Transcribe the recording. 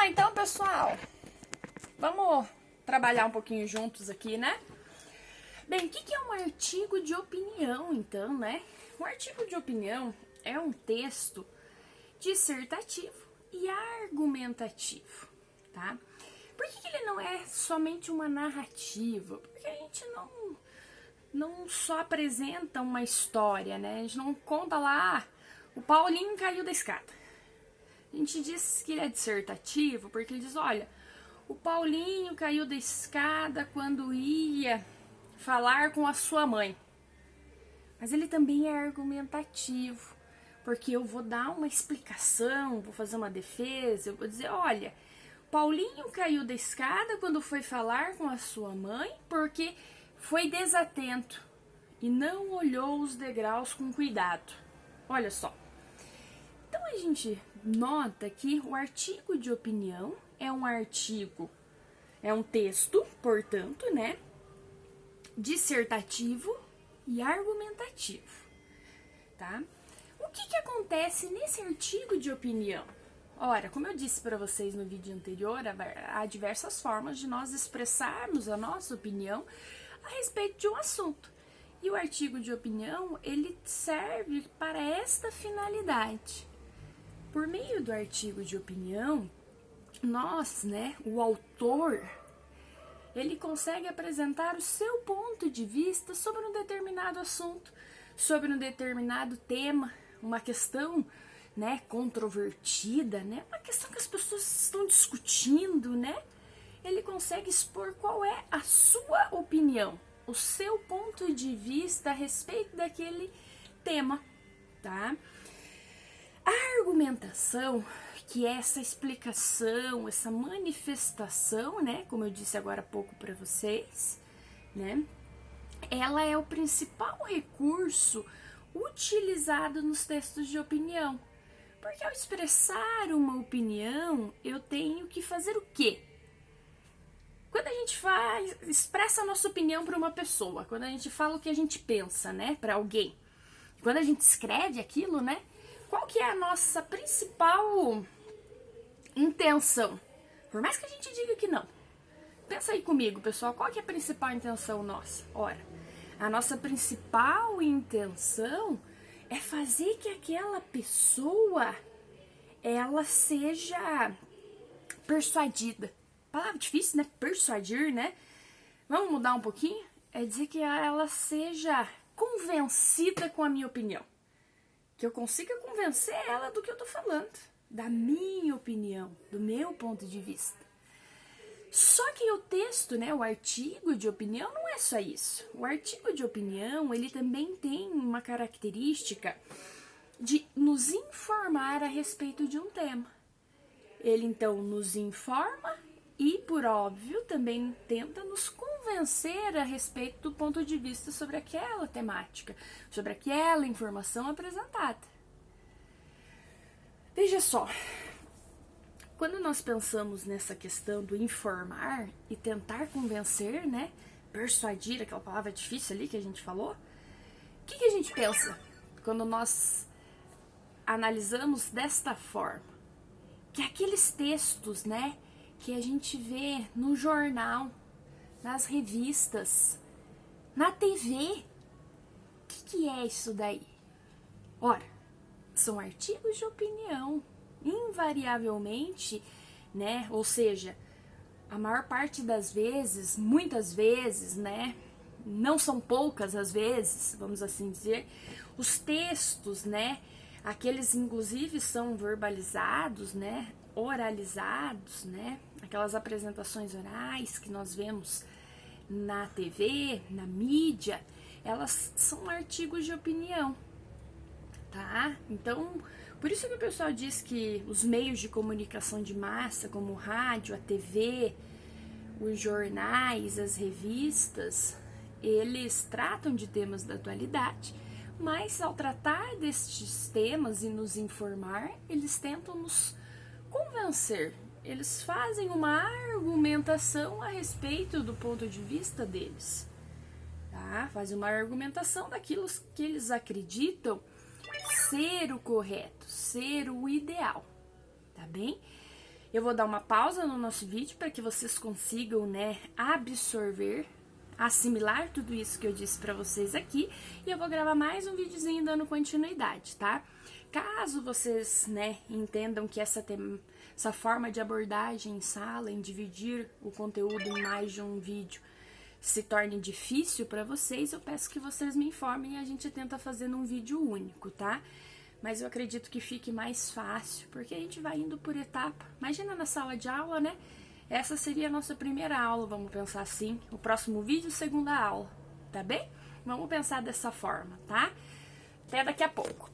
lá então, pessoal. Vamos trabalhar um pouquinho juntos aqui, né? Bem, o que é um artigo de opinião, então, né? Um artigo de opinião é um texto dissertativo e argumentativo, tá? Por que ele não é somente uma narrativa? Porque a gente não só apresenta uma história, né? A gente não conta lá, o Paulinho caiu da escada. A gente diz que ele é dissertativo porque ele diz, olha, o Paulinho caiu da escada quando ia falar com a sua mãe. Mas ele também é argumentativo, porque eu vou dar uma explicação, vou fazer uma defesa, eu vou dizer, olha, Paulinho caiu da escada quando foi falar com a sua mãe porque foi desatento e não olhou os degraus com cuidado. Olha só. Então a gente nota que o artigo de opinião é um artigo, é um texto, portanto, né, dissertativo e argumentativo, tá? O que acontece nesse artigo de opinião? Ora, como eu disse para vocês no vídeo anterior, há diversas formas de nós expressarmos a nossa opinião a respeito de um assunto. E o artigo de opinião, ele serve para esta finalidade. Por meio do artigo de opinião, nós, né, o autor, ele consegue apresentar o seu ponto de vista sobre um determinado assunto, sobre um determinado tema, uma questão, né, controvertida, né, uma questão que as pessoas estão discutindo, né, ele consegue expor qual é a sua opinião, o seu ponto de vista a respeito daquele tema, tá? A argumentação, que é essa explicação, essa manifestação, né, como eu disse agora há pouco para vocês, né, ela é o principal recurso utilizado nos textos de opinião. Porque ao expressar uma opinião, eu tenho que fazer o quê? Quando a gente expressa a nossa opinião para uma pessoa, quando a gente fala o que a gente pensa, né, para alguém, quando a gente escreve aquilo, né, qual que é a nossa principal intenção? Por mais que a gente diga que não. Pensa aí comigo, pessoal, qual que é a principal intenção nossa? Ora, a nossa principal intenção é fazer que aquela pessoa, ela seja persuadida. Palavra difícil, né? Persuadir, né? Vamos mudar um pouquinho? É dizer que ela seja convencida com a minha opinião. Que eu consiga convencer ela do que eu tô falando. Da minha opinião, do meu ponto de vista. Só que o texto, né, o artigo de opinião não é só isso. O artigo de opinião, ele também tem uma característica de nos informar a respeito de um tema. Ele, então, nos informa e, por óbvio, também tenta nos convencer a respeito do ponto de vista sobre aquela temática, sobre aquela informação apresentada. Veja só, quando nós pensamos nessa questão do informar e tentar convencer, né, persuadir, aquela palavra difícil ali que a gente falou, o que a gente pensa quando nós analisamos desta forma? Que aqueles textos, né, que a gente vê no jornal, nas revistas, na TV, o que é isso daí? Ora, são artigos de opinião, invariavelmente, né, ou seja, a maior parte das vezes, muitas vezes, né, não são poucas as vezes, vamos assim dizer, os textos, né, aqueles inclusive são verbalizados, né, oralizados, né, aquelas apresentações orais que nós vemos na TV, na mídia, elas são artigos de opinião, tá? Então, por isso que o pessoal diz que os meios de comunicação de massa, como o rádio, a TV, os jornais, as revistas, eles tratam de temas da atualidade, mas ao tratar destes temas e nos informar, eles tentam nos convencer, eles fazem uma argumentação a respeito do ponto de vista deles, tá? Fazem uma argumentação daquilo que eles acreditam ser o correto, ser o ideal, tá bem? Eu vou dar uma pausa no nosso vídeo para que vocês consigam, né, absorver, assimilar tudo isso que eu disse para vocês aqui, e eu vou gravar mais um videozinho dando continuidade, tá? Caso vocês, né, entendam que essa forma de abordagem em sala, em dividir o conteúdo em mais de um vídeo, se torne difícil para vocês, eu peço que vocês me informem e a gente tenta fazer num vídeo único, tá? Mas eu acredito que fique mais fácil, porque a gente vai indo por etapa. Imagina na sala de aula, né? Essa seria a nossa primeira aula, vamos pensar assim. O próximo vídeo, segunda aula, tá bem? Vamos pensar dessa forma, tá? Até daqui a pouco.